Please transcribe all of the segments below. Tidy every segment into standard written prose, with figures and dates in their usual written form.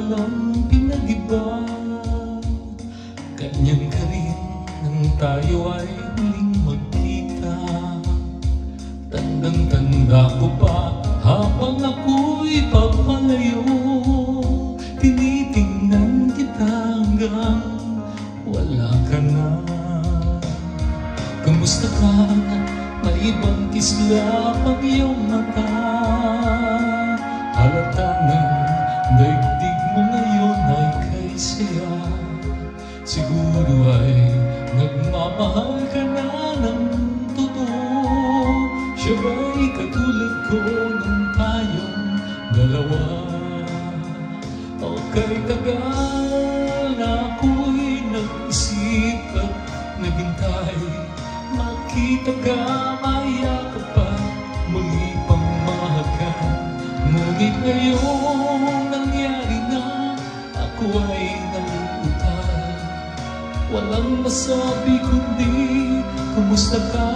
walang pinag-iba. Ganyan ka rin nang tayo ay huling magkita. Tandang-tanda ko pa habang ako'y papalayo, tinitingnan kita hanggang wala ka na. Kumusta ka? May ibang kislap ang iyong mata. Halata ng daigdig mo ngayon ay kay saya. Siguro ay nagmamahal ka na ng totoo. Siya ba'y katulad ko nung tayong dalawa? O kay tagal na ako'y nag-isip at naghintay, makita ka, mayakap pa, muli pang mahagan. Ngunit ngayong nangyari na, ako ay nalulutan. Walang masabi kundi, kumusta ka?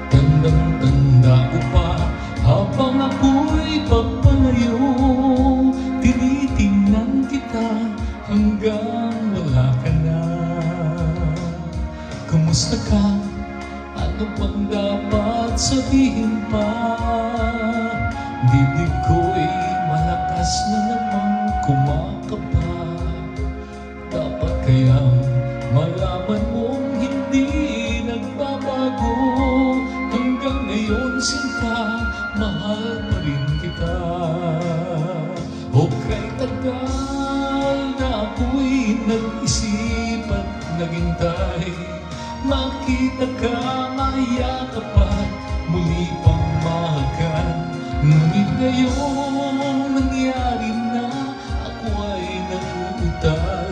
Tandang-tanda ko pa habang ako'y papalayo, tinitingnan kita hanggang wala ka na. Kumusta ka? Ano pang dapat sabihin pa? Dibdib ko'y malakas na namang kumakaba. Dapat kayang malaman mong hindi nagbabago. Hanggang ngayon, sinta, mahal pa rin kita. O kay tagal na ako'y nag-isip at naghintay, makita ka, mayakap at muli pang mahagan. Ngunit ngayong nangyari na, ako ay naluutal.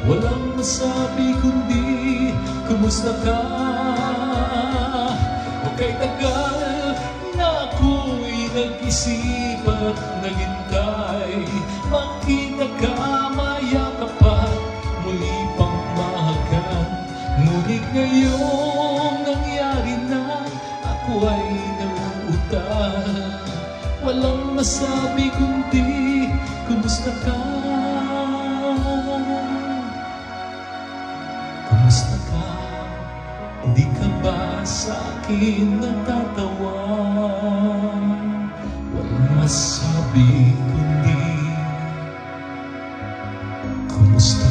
Walang masabi kundi, kumusta ka? O kay tagal na ako'y nag-isip at naghintay, makita ka, mayakap at muli pang mahagan. Ngunit ngayong nangyari na, ako ay naluutal. Walang masabi kundi, kumusta ka? Kumusta ka? Di ka ba sa akin natatawa? Walang masabi kundi, kumusta